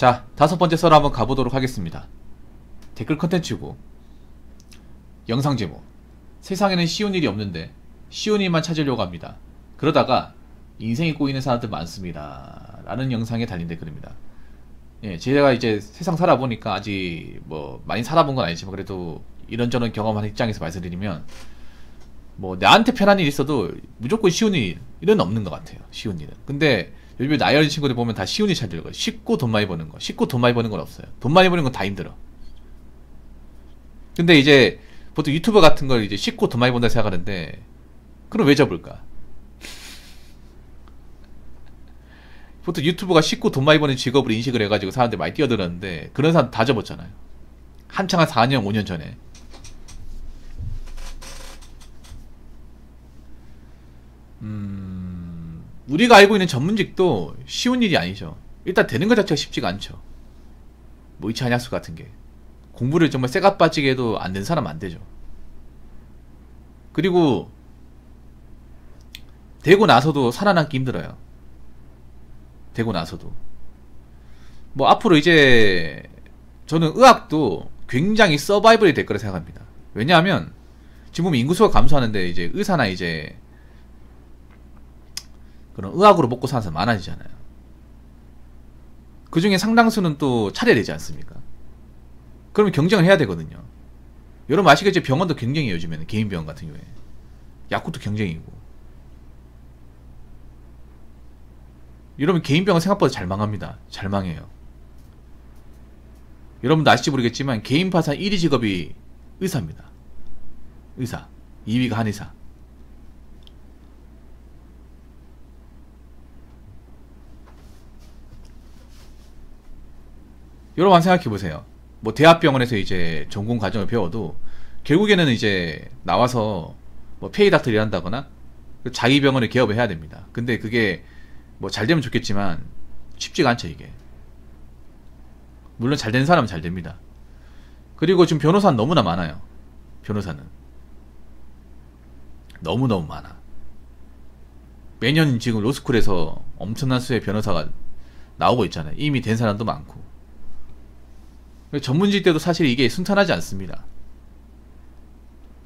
자, 5번째 썰 한번 가보도록 하겠습니다. 댓글 컨텐츠고 영상 제목, 세상에는 쉬운 일이 없는데 쉬운 일만 찾으려고 합니다. 그러다가 인생이 꼬이는 사람들 많습니다 라는 영상에 달린 댓글입니다. 예, 제가 이제 세상 살아보니까 아직 뭐 많이 살아본 건 아니지만 그래도 이런저런 경험한 입장에서 말씀드리면 뭐 나한테 편한 일이 있어도 무조건 쉬운 일은 없는 것 같아요. 쉬운 일은. 근데 요즘에 나이 어린 친구들 보면 다 쉬운 일 찾으려고 쉽고 돈 많이 버는 거, 쉽고 돈 많이 버는 건 없어요. 돈 많이 버는 건 다 힘들어. 근데 이제 보통 유튜버 같은 걸 이제 쉽고 돈 많이 번다 생각하는데 그럼 왜 접을까? 보통 유튜버가 쉽고 돈 많이 버는 직업으로 인식을 해가지고 사람들이 많이 뛰어들었는데 그런 사람 다 접었잖아요. 한창 한 4년 5년 전에. 우리가 알고 있는 전문직도 쉬운 일이 아니죠. 일단 되는 것 자체가 쉽지가 않죠. 뭐 이차 한약수 같은 게 공부를 정말 쇠가 빠지게 해도 안 된 사람 안 되죠. 그리고 되고 나서도 살아남기 힘들어요. 되고 나서도 뭐 앞으로 이제 저는 의학도 굉장히 서바이벌이 될 거라 생각합니다. 왜냐하면 지금 보면 인구수가 감소하는데 이제 의사나 이제 그런 의학으로 먹고 사는 사람 많아지잖아요. 그 중에 상당수는 또 차려야 되지 않습니까? 그러면 경쟁을 해야 되거든요. 여러분 아시겠죠? 병원도 경쟁이에요. 요즘에는 개인 병원 같은 경우에 약국도 경쟁이고. 여러분 개인 병원 생각보다 잘 망합니다. 잘 망해요. 여러분도 아실지 모르겠지만 개인 파산 1위 직업이 의사입니다. 의사. 2위가 한의사. 여러분 한번 생각해보세요. 뭐 대학병원에서 이제 전공 과정을 배워도 결국에는 이제 나와서 뭐 페이닥터를 일한다거나 자기 병원을 개업을 해야 됩니다. 근데 그게 뭐 잘 되면 좋겠지만 쉽지가 않죠 이게. 물론 잘 되는 사람은 잘 됩니다. 그리고 지금 변호사는 너무나 많아요. 변호사는 너무너무 많아. 매년 지금 로스쿨에서 엄청난 수의 변호사가 나오고 있잖아요. 이미 된 사람도 많고. 전문직 때도 사실 이게 순탄하지 않습니다.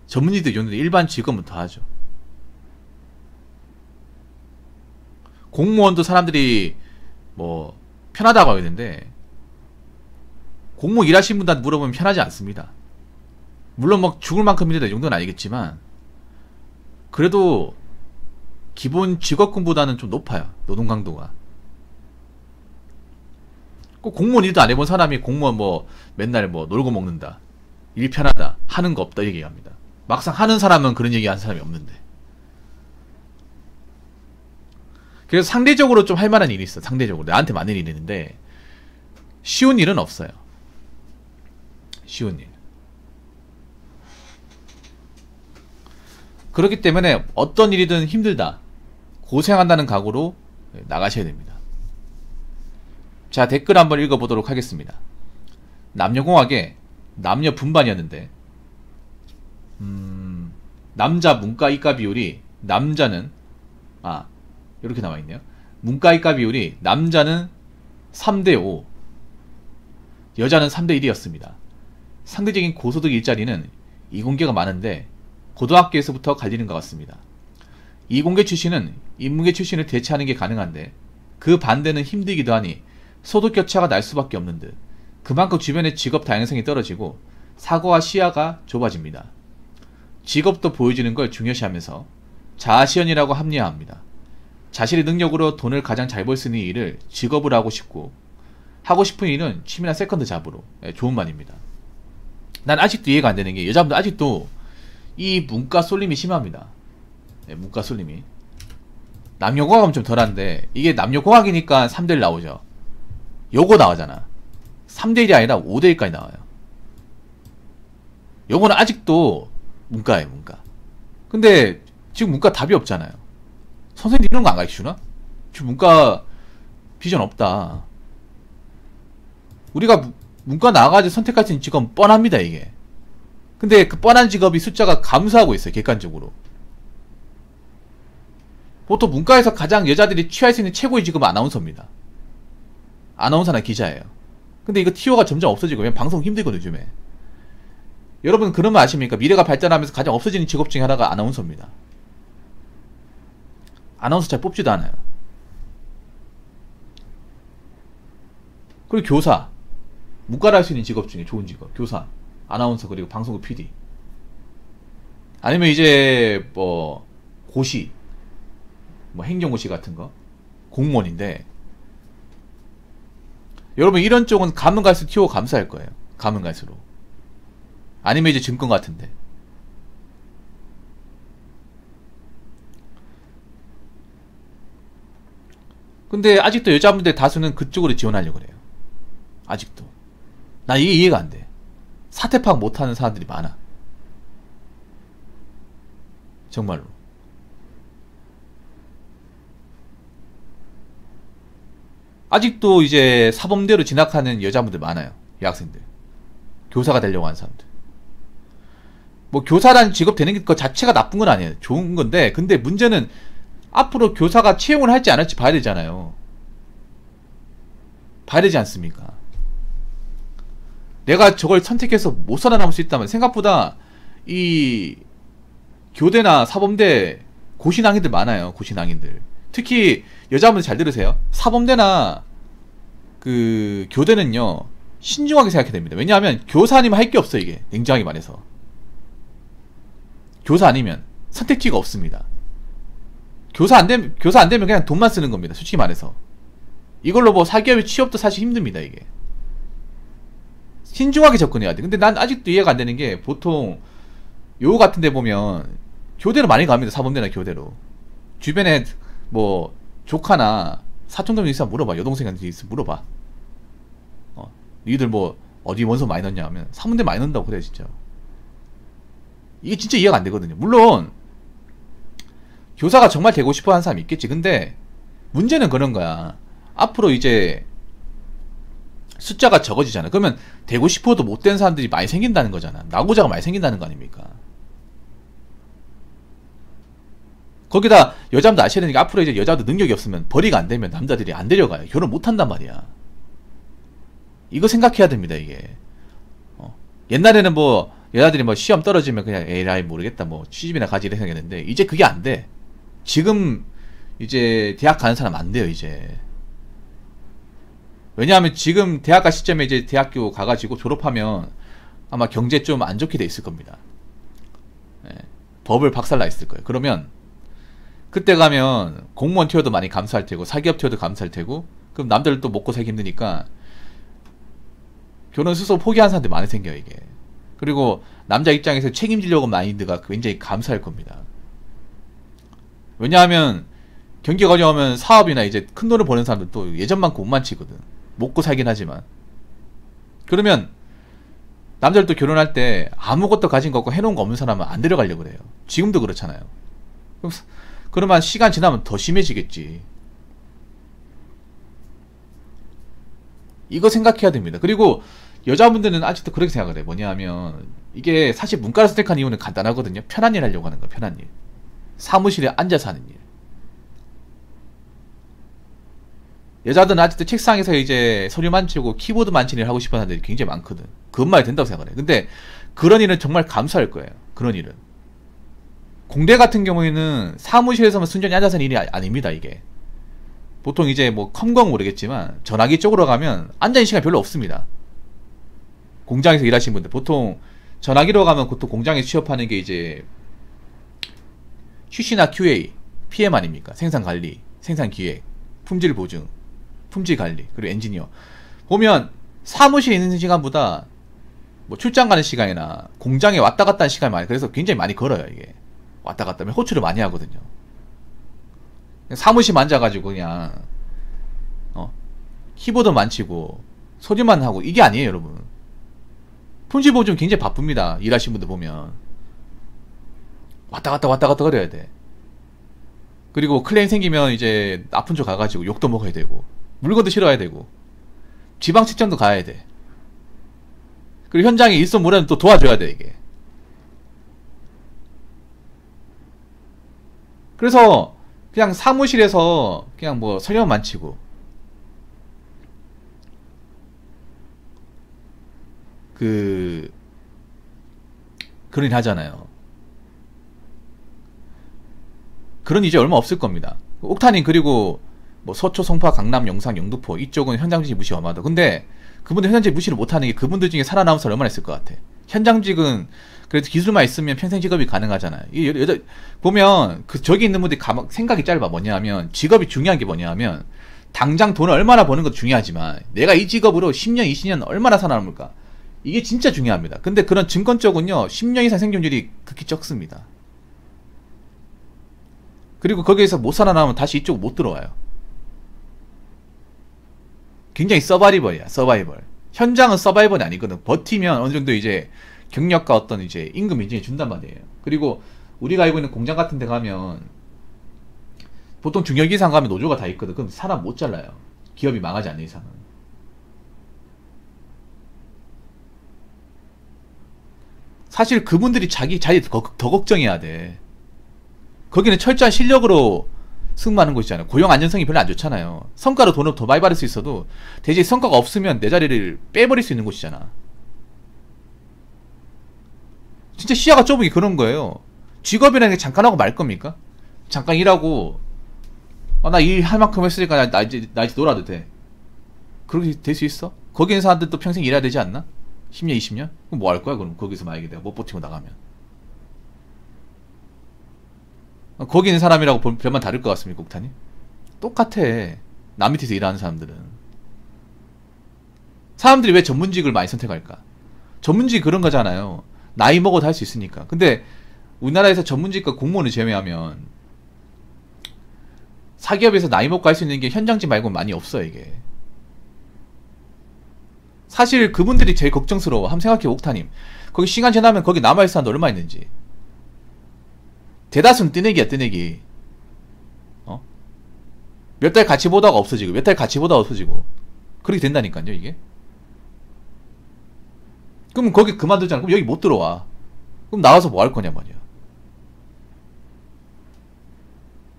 전문직도 있는데 일반 직업은 더 하죠. 공무원도 사람들이 뭐 편하다고 하겠는데 공무원 일하시는 분한테 물어보면 편하지 않습니다. 물론 막 죽을 만큼 힘들다 이 정도는 아니겠지만 그래도 기본 직업군보다는 좀 높아요. 노동 강도가. 꼭 공무원 일도 안 해본 사람이 공무원 뭐 맨날 뭐 놀고 먹는다, 일 편하다, 하는 거 없다 이렇게 얘기합니다. 막상 하는 사람은 그런 얘기 하는 사람이 없는데. 그래서 상대적으로 좀 할 만한 일이 있어. 상대적으로 나한테 맞는 일이 있는데 쉬운 일은 없어요. 쉬운 일. 그렇기 때문에 어떤 일이든 힘들다, 고생한다는 각오로 나가셔야 됩니다. 자, 댓글 한번 읽어보도록 하겠습니다. 남녀공학에 남녀 분반이었는데 남자 문과 이과 비율이 남자는 이렇게 나와있네요. 문과 이과 비율이 남자는 3대5 여자는 3대1이었습니다. 상대적인 고소득 일자리는 이공계가 많은데 고등학교에서부터 갈리는 것 같습니다. 이공계 출신은 인문계 출신을 대체하는 게 가능한데 그 반대는 힘들기도 하니 소득 격차가 날 수밖에 없는 듯 그만큼 주변의 직업 다양성이 떨어지고 사고와 시야가 좁아집니다. 직업도 보여지는 걸 중요시하면서 자아시연이라고 합리화합니다. 자신의 능력으로 돈을 가장 잘 벌 수 있는 일을 직업으로 하고 싶고 하고 싶은 일은 취미나 세컨드 잡으로. 좋은 말입니다. 난 아직도 이해가 안 되는 게 여자분들 아직도 이 문과 쏠림이 심합니다. 문과 쏠림이. 남녀공학은 좀 덜한데 이게 남녀공학이니까 3대1 나오죠. 요거 나오잖아. 3대1이 아니라 5대1까지 나와요. 요거는 아직도 문과예요, 문과. 근데 지금 문과 답이 없잖아요. 선생님 이런 거 안 가르쳐주나? 지금 문과 비전 없다. 우리가 문과 나가가지고 선택할 수 있는 직업은 뻔합니다, 이게. 근데 그 뻔한 직업이 숫자가 감소하고 있어요, 객관적으로. 보통 문과에서 가장 여자들이 취할 수 있는 최고의 직업은 아나운서입니다. 아나운서나 기자예요. 근데 이거 티오가 점점 없어지고, 왜냐면 방송 힘들거든요, 요즘에. 여러분 그런 거 아십니까? 미래가 발전하면서 가장 없어지는 직업 중에 하나가 아나운서입니다. 아나운서 잘 뽑지도 않아요. 그리고 교사. 문과를 할 수 있는 직업 중에 좋은 직업. 교사, 아나운서, 그리고 방송국 PD. 아니면 이제 뭐 고시, 뭐 행정고시 같은 거, 공무원인데, 여러분 이런 쪽은 가면 갈수록 티오가 감소할 거예요. 가면 갈수록. 아니면 이제 증권 같은데. 근데 아직도 여자분들 다수는 그쪽으로 지원하려고 그래요. 아직도. 나 이게 이해가 안 돼. 사태 파악 못하는 사람들이 많아. 정말로. 아직도 이제 사범대로 진학하는 여자분들 많아요. 여학생들. 교사가 되려고 하는 사람들. 뭐 교사라는 직업 되는 것 자체가 나쁜 건 아니에요. 좋은 건데, 근데 문제는 앞으로 교사가 채용을 할지 안 할지 봐야 되잖아요. 봐야 되지 않습니까? 내가 저걸 선택해서 못 살아남을 수 있다면, 생각보다 이 교대나 사범대 고시낭인들 많아요. 고시낭인들. 특히 여자분들 잘 들으세요. 사범대나 그 교대는요, 신중하게 생각해야 됩니다. 왜냐하면 교사 아니면 할 게 없어. 이게 냉정하게 말해서 교사 아니면 선택지가 없습니다. 교사 안 되면 그냥 돈만 쓰는 겁니다. 솔직히 말해서 이걸로 뭐 사기업의 취업도 사실 힘듭니다. 이게 신중하게 접근해야 돼. 근데 난 아직도 이해가 안 되는 게, 보통 요 같은 데 보면 교대로 많이 갑니다. 사범대나 교대로. 주변에 뭐 조카나 사촌동생 있으면 물어봐. 여동생한테 있으면 물어봐. 니들 뭐 어디 원서 많이 넣냐 하면 사범대 많이 넣는다고 그래. 진짜 이게 진짜 이해가 안 되거든요. 물론 교사가 정말 되고 싶어 하는 사람이 있겠지. 근데 문제는 그런 거야. 앞으로 이제 숫자가 적어지잖아. 그러면 되고 싶어도 못 된 사람들이 많이 생긴다는 거잖아. 낙오자가 많이 생긴다는 거 아닙니까? 거기다 여자분도 아셔야 되는 게, 앞으로 이제 여자도 능력이 없으면, 벌이가 안 되면 남자들이 안 데려가요. 결혼 못 한단 말이야. 이거 생각해야 됩니다. 이게 옛날에는 뭐 여자들이 뭐 시험 떨어지면 그냥 에라이 모르겠다, 뭐 취직이나 가지 이렇게 생각했는데, 이제 그게 안 돼. 지금 이제 대학 가는 사람 안 돼요. 이제. 왜냐하면 지금 대학 가 시점에 이제 대학교 가가지고 졸업하면 아마 경제 좀 안 좋게 돼 있을 겁니다. 법을 박살나 있을 거예요. 그러면 그때 가면 공무원 티어도 많이 감소할 테고, 사기업 티어도 감소할 테고, 그럼 남들 또 먹고 살기 힘드니까 결혼 스스로 포기하는 사람들이 많이 생겨요. 이게. 그리고 남자 입장에서 책임지려고 마인드가 굉장히 감소할 겁니다. 왜냐하면 경기가 어려우면 사업이나 이제 큰 돈을 버는 사람들 또 예전만큼 못 많지거든. 먹고 살긴 하지만. 그러면 남자들도 결혼할 때 아무것도 가진 거 없고 해놓은 거 없는 사람은 안 데려가려고 그래요. 지금도 그렇잖아요. 그러면 시간 지나면 더 심해지겠지. 이거 생각해야 됩니다. 그리고 여자분들은 아직도 그렇게 생각을 해. 뭐냐 하면, 이게 사실 문과를 선택한 이유는 간단하거든요. 편한 일 하려고 하는 거야. 편한 일. 사무실에 앉아서 하는 일. 여자들은 아직도 책상에서 이제 서류 만지고 키보드 만지는 일 하고 싶은 사람들이 굉장히 많거든. 그것만 해도 된다고 생각을 해. 근데 그런 일은 정말 감수할 거예요. 그런 일은. 공대 같은 경우에는 사무실에서만 순전히 앉아서 하는 일이 아닙니다. 이게. 보통 이제 뭐 컴공 모르겠지만 전화기 쪽으로 가면 앉아있는 시간이 별로 없습니다. 공장에서 일하시는 분들 보통 전화기로 가면 보통 공장에 취업하는 게 이제 QC나 QA, PM 아닙니까? 생산관리, 생산기획, 품질 보증, 품질 관리, 그리고 엔지니어. 보면 사무실에 있는 시간보다 뭐 출장 가는 시간이나 공장에 왔다 갔다 하는 시간이 많아요. 그래서 굉장히 많이 걸어요. 이게 왔다 갔다 하면 호출을 많이 하거든요. 사무실 앉아가지고 그냥 키보드 만지고 소리만 하고 이게 아니에요. 여러분, 품질 보증 굉장히 바쁩니다. 일하시는 분들 보면 왔다 갔다 그래야 돼. 그리고 클레임 생기면 이제 아픈 쪽 가가지고 욕도 먹어야 되고, 물건도 실어야 되고, 지방 측정도 가야 돼. 그리고 현장에 일손무라는 또 도와줘야 돼. 이게. 그래서 그냥 사무실에서 그냥 뭐 서류만 만지고 그 그런 일 하잖아요. 그런 이제 얼마 없을 겁니다. 옥타님 그리고 뭐 서초, 송파, 강남, 영상, 영등포 이쪽은 현장직 무시 엄하다. 근데 그분들 현장직 무시를 못하는 게 그분들 중에 살아남은 사람 얼마나 있을 것 같아. 현장직은 그래도 기술만 있으면 평생 직업이 가능하잖아요. 이 여자 보면 그 저기 있는 분들이 생각이 짧아. 뭐냐면 직업이 중요한 게 뭐냐면 당장 돈을 얼마나 버는 것도 중요하지만 내가 이 직업으로 10년, 20년 얼마나 살아남을까? 이게 진짜 중요합니다. 근데 그런 증권 쪽은요 10년 이상 생존율이 극히 적습니다. 그리고 거기에서 못 살아남으면 다시 이쪽 못 들어와요. 굉장히 서바이벌이야, 서바이벌. 현장은 서바이벌이 아니거든. 버티면 어느 정도 이제 경력과 어떤 이제 임금 인정해 준단 말이에요. 그리고 우리가 알고 있는 공장 같은 데 가면 보통 중견기상 가면 노조가 다 있거든. 그럼 사람 못 잘라요. 기업이 망하지 않는 이상은. 사실 그분들이 자기 더 걱정해야 돼. 거기는 철저한 실력으로 승부하는 곳이잖아요. 고용 안전성이 별로 안 좋잖아요. 성과로 돈을 더 많이 받을 수 있어도 대신 성과가 없으면 내 자리를 빼버릴 수 있는 곳이잖아. 진짜 시야가 좁은 게 그런 거예요. 직업이라는 게 잠깐 하고 말 겁니까? 잠깐 일하고 나 일할 만큼 했으니까 나 이제 놀아도 돼. 그렇게 될 수 있어? 거기 있는 사람들도 평생 일해야 되지 않나? 10년, 20년? 그럼 뭐 할 거야 그럼 거기서 만약에 내가 못 버티고 나가면. 거기 있는 사람이라고 별만 다를 것 같습니까, 옥타님? 똑같아. 남 밑에서 일하는 사람들은. 사람들이 왜 전문직을 많이 선택할까? 전문직이 그런 거잖아요. 나이 먹어도 할 수 있으니까. 근데 우리나라에서 전문직과 공무원을 제외하면 사기업에서 나이 먹고 할 수 있는 게 현장직 말고는 많이 없어요, 이게. 사실 그분들이 제일 걱정스러워. 한번 생각해, 옥타님. 거기 시간 지나면 거기 남아있을 사람도 얼마 있는지. 대다수는 뜨내기야, 뜨내기. 몇 달 같이 보다가 없어지고, 몇 달 같이 보다가 없어지고. 그렇게 된다니까요, 이게. 그럼 거기 그만두잖아. 그럼 여기 못 들어와. 그럼 나와서 뭐 할 거냐 말이야.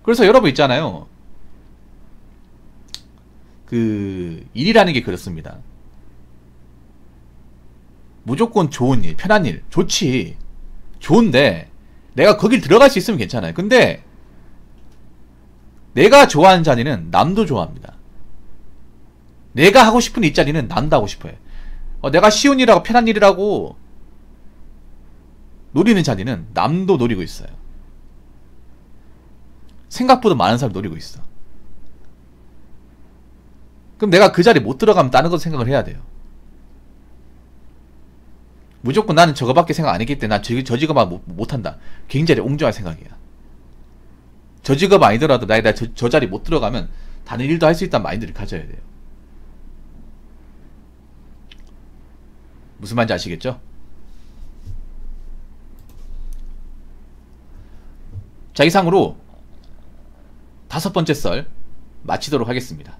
그래서 여러분 있잖아요. 일이라는 게 그렇습니다. 무조건 좋은 일, 편한 일, 좋지. 좋은데, 내가 거길 들어갈 수 있으면 괜찮아요. 근데 내가 좋아하는 자리는 남도 좋아합니다. 내가 하고 싶은 이 자리는 남도 하고 싶어요. 내가 쉬운 일하고 편한 일이라고 노리는 자리는 남도 노리고 있어요. 생각보다 많은 사람이 노리고 있어. 그럼 내가 그 자리에 못 들어가면 다른 거 생각을 해야 돼요. 무조건 나는 저거밖에 생각 안 했기 때문에 난 저 직업만 못한다. 굉장히 옹졸한 생각이야. 저 직업 아니더라도 나 저 자리 못 들어가면 다른 일도 할 수 있다는 마인드를 가져야 돼요. 무슨 말인지 아시겠죠? 자, 이상으로 5번째 썰 마치도록 하겠습니다.